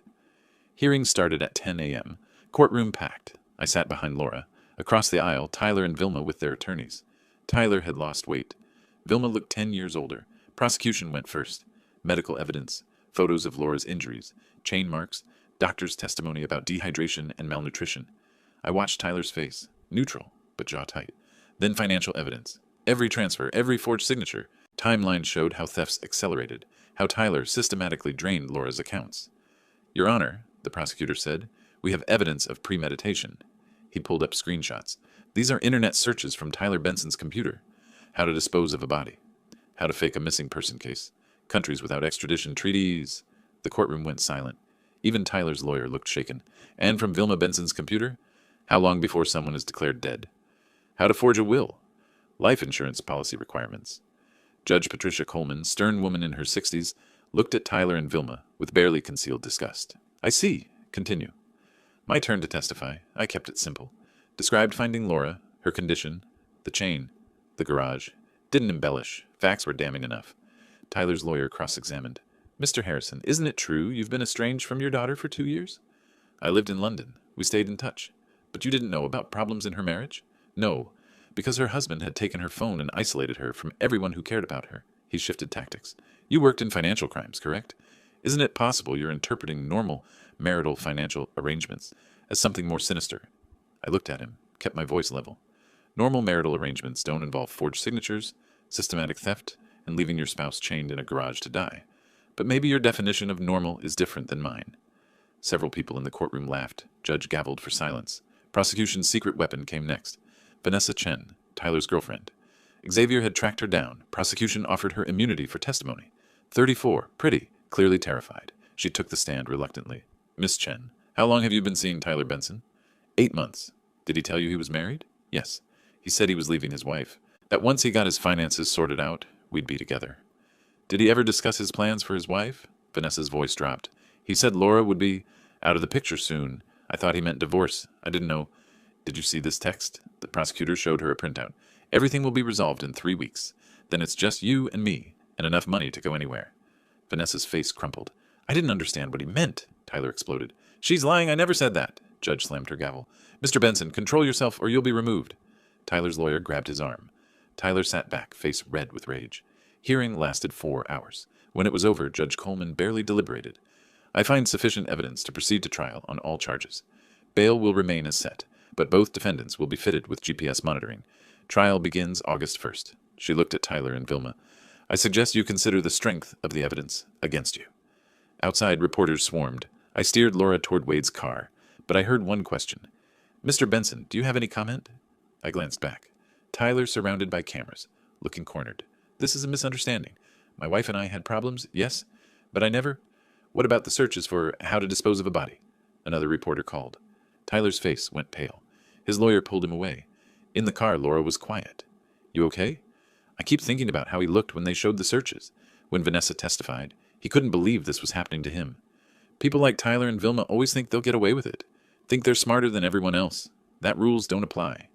Hearing started at 10 a.m. Courtroom packed. I sat behind Laura. Across the aisle, Tyler and Vilma with their attorneys. Tyler had lost weight. Vilma looked 10 years older. Prosecution went first. Medical evidence, photos of Laura's injuries, chain marks, doctor's testimony about dehydration and malnutrition. I watched Tyler's face, neutral, but jaw tight. Then financial evidence. Every transfer, every forged signature. Timeline showed how thefts accelerated, how Tyler systematically drained Laura's accounts. Your Honor, the prosecutor said, we have evidence of premeditation. He pulled up screenshots. These are internet searches from Tyler Benson's computer. How to dispose of a body. How to fake a missing person case. Countries without extradition treaties. The courtroom went silent. Even Tyler's lawyer looked shaken. And from Vilma Benson's computer? How long before someone is declared dead? How to forge a will. Life insurance policy requirements. Judge Patricia Coleman, stern woman in her 60s, looked at Tyler and Vilma with barely concealed disgust. I see. Continue. My turn to testify. I kept it simple. Described finding Laura, her condition, the chain, the garage, Didn't embellish. Facts were damning enough. Tyler's lawyer cross-examined. Mr. Harrison, isn't it true you've been estranged from your daughter for 2 years? I lived in London. We stayed in touch. But you didn't know about problems in her marriage? No, because her husband had taken her phone and isolated her from everyone who cared about her. He shifted tactics. You worked in financial crimes, correct? Isn't it possible you're interpreting normal marital financial arrangements as something more sinister? I looked at him, kept my voice level. Normal marital arrangements don't involve forged signatures, systematic theft, and leaving your spouse chained in a garage to die. But maybe your definition of normal is different than mine. Several people in the courtroom laughed. Judge gavelled for silence. Prosecution's secret weapon came next. Vanessa Chen, Tyler's girlfriend. Xavier had tracked her down. Prosecution offered her immunity for testimony. 34, pretty, clearly terrified. She took the stand reluctantly. Miss Chen, how long have you been seeing Tyler Benson? 8 months. Did he tell you he was married? Yes. He said he was leaving his wife. That once he got his finances sorted out, we'd be together. Did he ever discuss his plans for his wife? Vanessa's voice dropped. He said Laura would be out of the picture soon. I thought he meant divorce. I didn't know. Did you see this text? The prosecutor showed her a printout. Everything will be resolved in 3 weeks. Then it's just you and me, and enough money to go anywhere. Vanessa's face crumpled. I didn't understand what he meant, Tyler exploded. She's lying, I never said that. Judge slammed her gavel. Mr. Benson, control yourself or you'll be removed. Tyler's lawyer grabbed his arm. Tyler sat back, face red with rage. Hearing lasted 4 hours. When it was over, Judge Coleman barely deliberated. I find sufficient evidence to proceed to trial on all charges. Bail will remain as set, but both defendants will be fitted with GPS monitoring. Trial begins August 1st. She looked at Tyler and Vilma. I suggest you consider the strength of the evidence against you. Outside, reporters swarmed. I steered Laura toward Wade's car, but I heard one question. Mr. Benson, do you have any comment? I glanced back. Tyler surrounded by cameras, looking cornered. This is a misunderstanding. My wife and I had problems, yes, but I never... What about the searches for how to dispose of a body? Another reporter called. Tyler's face went pale. His lawyer pulled him away. In the car, Laura was quiet. You okay? I keep thinking about how he looked when they showed the searches. When Vanessa testified, he couldn't believe this was happening to him. People like Tyler and Vilma always think they'll get away with it. Think they're smarter than everyone else. That rules don't apply.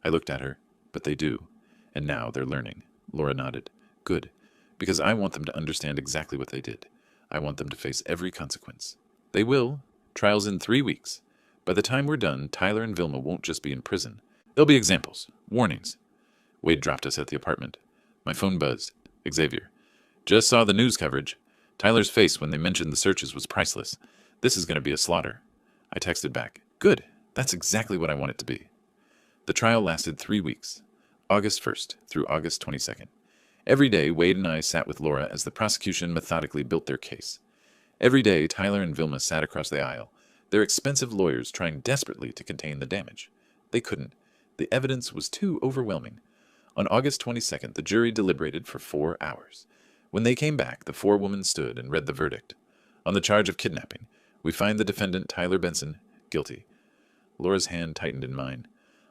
I looked at her, but they do. And now they're learning. Laura nodded. Good. Because I want them to understand exactly what they did. I want them to face every consequence. They will. Trial's in 3 weeks. By the time we're done, Tyler and Vilma won't just be in prison. They'll be examples. Warnings. Wade dropped us at the apartment. My phone buzzed. Xavier. Just saw the news coverage. Tyler's face when they mentioned the searches was priceless. This is going to be a slaughter. I texted back. Good. That's exactly what I want it to be. The trial lasted 3 weeks. August 1st through August 22nd. Every day, Wade and I sat with Laura as the prosecution methodically built their case. Every day, Tyler and Vilma sat across the aisle, their expensive lawyers trying desperately to contain the damage. They couldn't. The evidence was too overwhelming. On August 22nd, the jury deliberated for 4 hours. When they came back, the 4 women stood and read the verdict. On the charge of kidnapping, we find the defendant, Tyler Benson, guilty. Laura's hand tightened in mine.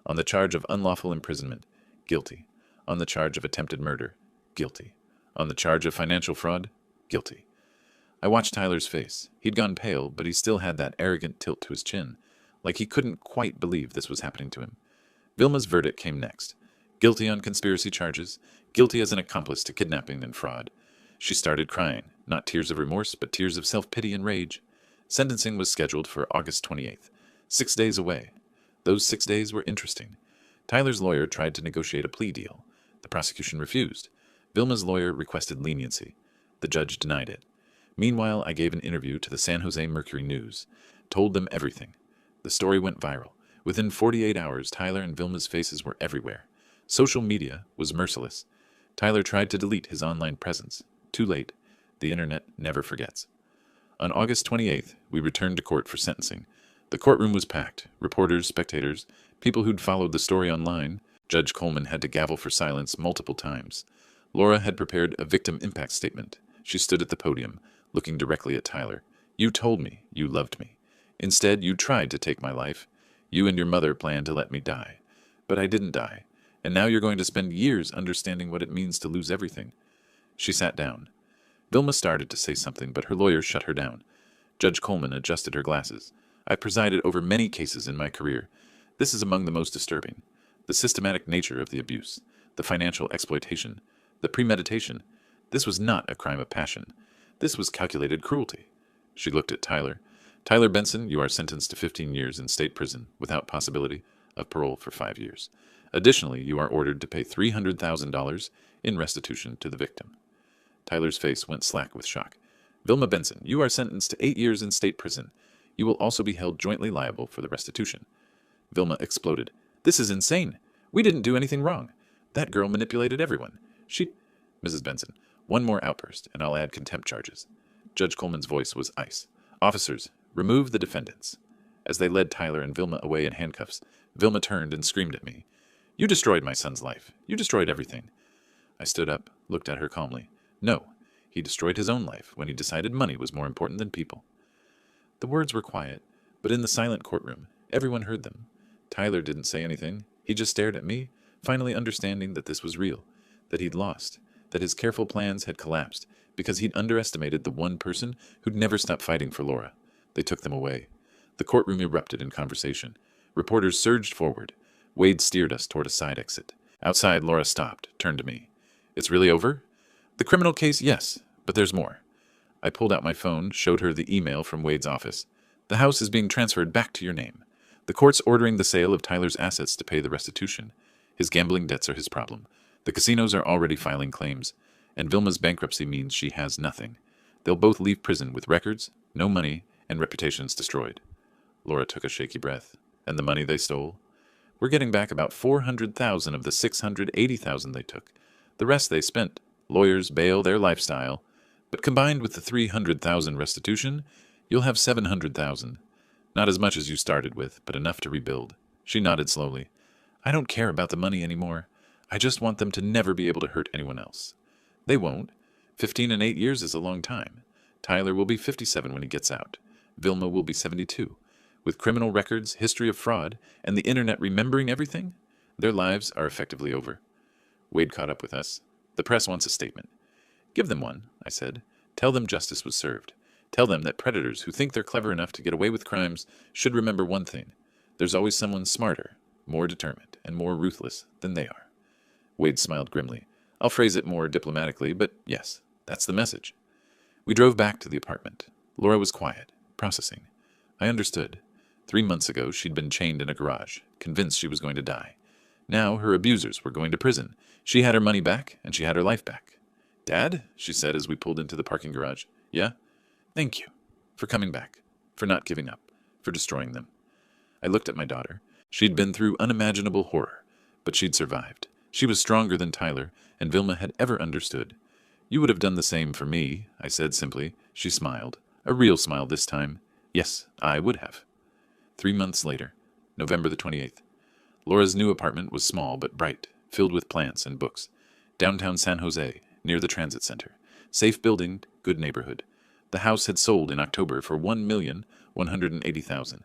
On the charge of unlawful imprisonment, guilty. On the charge of attempted murder, guilty. On the charge of financial fraud, guilty. I watched Tyler's face. He'd gone pale, but he still had that arrogant tilt to his chin, like he couldn't quite believe this was happening to him. Vilma's verdict came next. Guilty on conspiracy charges, guilty as an accomplice to kidnapping and fraud. She started crying, not tears of remorse, but tears of self-pity and rage. Sentencing was scheduled for August 28th, 6 days away. Those 6 days were interesting. Tyler's lawyer tried to negotiate a plea deal. The prosecution refused. Vilma's lawyer requested leniency. The judge denied it. Meanwhile, I gave an interview to the San Jose Mercury News, told them everything. The story went viral. Within 48 hours, Tyler and Vilma's faces were everywhere. Social media was merciless. Tyler tried to delete his online presence. Too late. The internet never forgets. On August 28th, we returned to court for sentencing. The courtroom was packed. Reporters, spectators, people who'd followed the story online. Judge Coleman had to gavel for silence multiple times. Laura had prepared a victim impact statement. She stood at the podium, looking directly at Tyler. You told me you loved me. Instead, you tried to take my life. You and your mother planned to let me die. But I didn't die. And now you're going to spend years understanding what it means to lose everything. She sat down. Vilma started to say something, but her lawyer shut her down. Judge Coleman adjusted her glasses. I presided over many cases in my career. This is among the most disturbing. The systematic nature of the abuse. the financial exploitation, the premeditation. This was not a crime of passion. This was calculated cruelty. She looked at Tyler. Tyler Benson, you are sentenced to 15 years in state prison without possibility of parole for 5 years. Additionally, you are ordered to pay $300,000 in restitution to the victim. Tyler's face went slack with shock. Vilma Benson, you are sentenced to 8 years in state prison. You will also be held jointly liable for the restitution. Vilma exploded. This is insane. We didn't do anything wrong. That girl manipulated everyone. She... Mrs. Benson, one more outburst, and I'll add contempt charges. Judge Coleman's voice was ice. Officers, remove the defendants. As they led Tyler and Vilma away in handcuffs, Vilma turned and screamed at me. You destroyed my son's life. You destroyed everything. I stood up, looked at her calmly. No, he destroyed his own life when he decided money was more important than people. The words were quiet, but in the silent courtroom, everyone heard them. Tyler didn't say anything. He just stared at me, finally understanding that this was real, that he'd lost, that his careful plans had collapsed because he'd underestimated the one person who'd never stop fighting for Laura. They took them away. The courtroom erupted in conversation. Reporters surged forward. Wade steered us toward a side exit. Outside, Laura stopped, turned to me. It's really over? The criminal case, yes, but there's more. I pulled out my phone, showed her the email from Wade's office. The house is being transferred back to your name. The court's ordering the sale of Tyler's assets to pay the restitution. His gambling debts are his problem. The casinos are already filing claims, and Vilma's bankruptcy means she has nothing. They'll both leave prison with records, no money, and reputations destroyed. Laura took a shaky breath. And the money they stole? We're getting back about $400,000 of the $680,000 they took. The rest they spent. Lawyers, bail, their lifestyle. But combined with the $300,000 restitution, you'll have $700,000. Not as much as you started with, but enough to rebuild. She nodded slowly. I don't care about the money anymore. I just want them to never be able to hurt anyone else. They won't. 15 and 8 years is a long time. Tyler will be 57 when he gets out. Vilma will be 72. With criminal records, history of fraud, and the internet remembering everything, their lives are effectively over. Wade caught up with us. The press wants a statement. Give them one, I said. Tell them justice was served. Tell them that predators who think they're clever enough to get away with crimes should remember one thing. There's always someone smarter, more determined, and more ruthless than they are. Wade smiled grimly. I'll phrase it more diplomatically, but yes, that's the message. We drove back to the apartment. Laura was quiet, processing. I understood. 3 months ago, she'd been chained in a garage, convinced she was going to die. Now her abusers were going to prison. She had her money back, and she had her life back. Dad, she said as we pulled into the parking garage. Yeah? Thank you. For coming back. For not giving up. For destroying them. I looked at my daughter. She'd been through unimaginable horror, but she'd survived. She was stronger than Tyler, and Vilma had ever understood. You would have done the same for me, I said simply. She smiled. A real smile this time. Yes, I would have. 3 months later, November the 28th. Laura's new apartment was small but bright, filled with plants and books. Downtown San Jose, near the transit center. Safe building, good neighborhood. The house had sold in October for $1,180,000.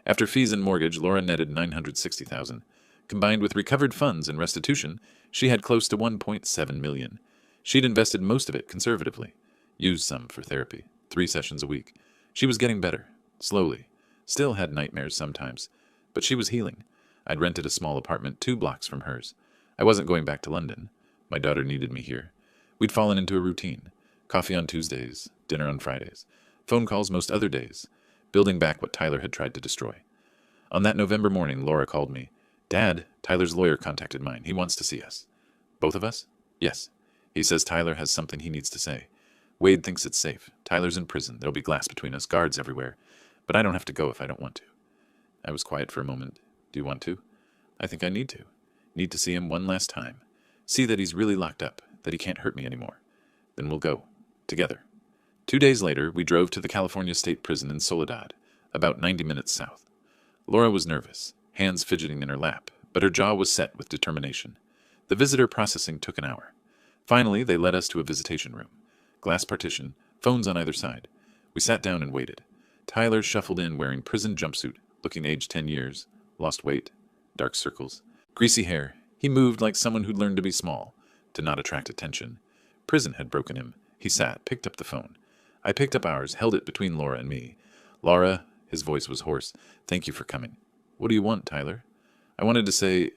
After fees and mortgage, Laura netted $960,000. Combined with recovered funds and restitution, she had close to $1.7 million. She'd invested most of it conservatively. Used some for therapy, 3 sessions a week. She was getting better, slowly. Still had nightmares sometimes, but she was healing. I'd rented a small apartment 2 blocks from hers. I wasn't going back to London. My daughter needed me here. We'd fallen into a routine. Coffee on Tuesdays, dinner on Fridays, phone calls most other days, building back what Tyler had tried to destroy. On that November morning, Laura called me. Dad, Tyler's lawyer contacted mine. He wants to see us. Both of us? Yes. He says Tyler has something he needs to say. Wade thinks it's safe. Tyler's in prison. There'll be glass between us, guards everywhere. But I don't have to go if I don't want to. I was quiet for a moment. Do you want to? I think I need to. Need to see him one last time. See that he's really locked up, that he can't hurt me anymore. Then we'll go. Together. 2 days later, we drove to the California State Prison in Soledad, about 90 minutes south. Laura was nervous, hands fidgeting in her lap, but her jaw was set with determination. The visitor processing took an hour. Finally, they led us to a visitation room. Glass partition, phones on either side. We sat down and waited. Tyler shuffled in wearing prison jumpsuit, looking aged 10 years, lost weight, dark circles, greasy hair. He moved like someone who'd learned to be small, to not attract attention. Prison had broken him. He sat, picked up the phone. I picked up ours, held it between Laura and me. Laura, his voice was hoarse, thank you for coming. What do you want, Tyler? I wanted to say,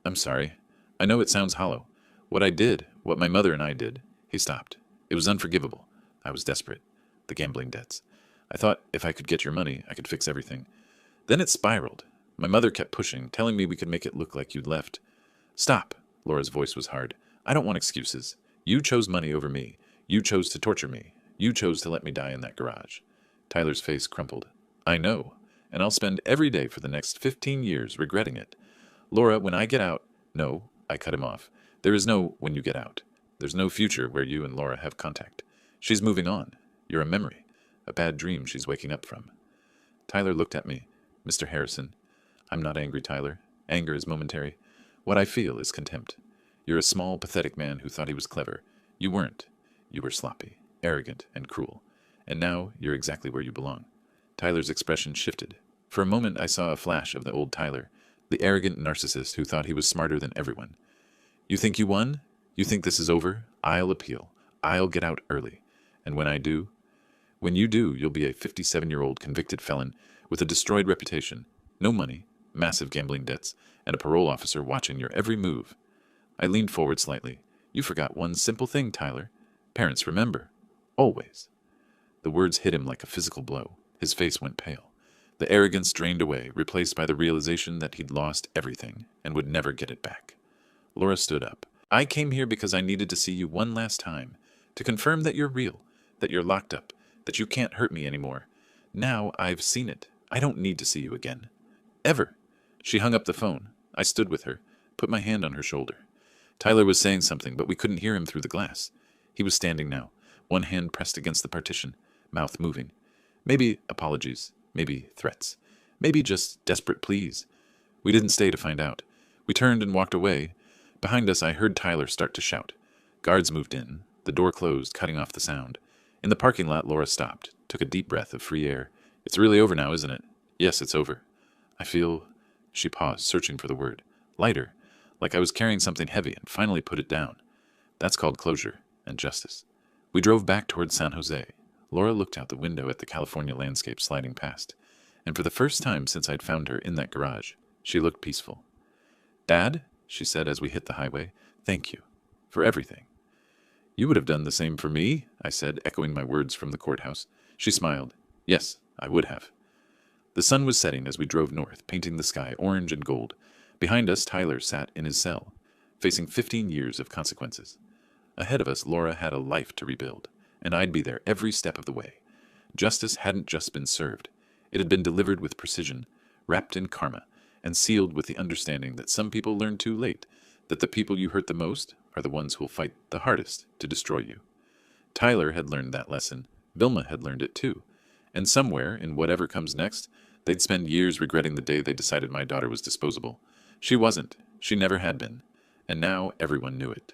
I'm sorry. I know it sounds hollow. What I did, what my mother and I did. He stopped. It was unforgivable. I was desperate. The gambling debts. I thought if I could get your money, I could fix everything. Then it spiraled. My mother kept pushing, telling me we could make it look like you'd left. Stop. Laura's voice was hard. I don't want excuses. You chose money over me. You chose to torture me. You chose to let me die in that garage. Tyler's face crumpled. I know, and I'll spend every day for the next 15 years regretting it. Laura, when I get out... No, I cut him off. There is no when you get out. There's no future where you and Laura have contact. She's moving on. You're a memory. A bad dream she's waking up from. Tyler looked at me. Mr. Harrison, I'm not angry, Tyler. Anger is momentary. What I feel is contempt. You're a small, pathetic man who thought he was clever. You weren't. You were sloppy, arrogant, and cruel. And now you're exactly where you belong. Tyler's expression shifted. For a moment I saw a flash of the old Tyler, the arrogant narcissist who thought he was smarter than everyone. You think you won? You think this is over? I'll appeal. I'll get out early. And when I do... When you do, you'll be a 57-year-old convicted felon with a destroyed reputation, no money, massive gambling debts, and a parole officer watching your every move. I leaned forward slightly. You forgot one simple thing, Tyler. Parents remember. Always. The words hit him like a physical blow. His face went pale. The arrogance drained away, replaced by the realization that he'd lost everything and would never get it back. Laura stood up. I came here because I needed to see you one last time, to confirm that you're real, that you're locked up, that you can't hurt me anymore. Now I've seen it. I don't need to see you again. Ever. She hung up the phone. I stood with her, put my hand on her shoulder. Tyler was saying something, but we couldn't hear him through the glass. He was standing now, one hand pressed against the partition, mouth moving. Maybe apologies, maybe threats, maybe just desperate pleas. We didn't stay to find out. We turned and walked away. Behind us, I heard Tyler start to shout. Guards moved in. The door closed, cutting off the sound. In the parking lot, Laura stopped, took a deep breath of free air. It's really over now, isn't it? Yes, it's over. I feel... She paused, searching for the word. Lighter, like I was carrying something heavy and finally put it down. That's called closure and justice. We drove back towards San Jose. Laura looked out the window at the California landscape sliding past, and for the first time since I'd found her in that garage, she looked peaceful. Dad, she said as we hit the highway, thank you for everything. You would have done the same for me, I said, echoing my words from the courthouse. She smiled. Yes, I would have. The sun was setting as we drove north, painting the sky orange and gold. Behind us, Tyler sat in his cell, facing 15 years of consequences. Ahead of us, Laura had a life to rebuild, and I'd be there every step of the way. Justice hadn't just been served. It had been delivered with precision, wrapped in karma, and sealed with the understanding that some people learn too late, that the people you hurt the most are the ones who'll fight the hardest to destroy you. Tyler had learned that lesson. Vilma had learned it too. And somewhere, in whatever comes next, they'd spend years regretting the day they decided my daughter was disposable. She wasn't. She never had been. And now everyone knew it.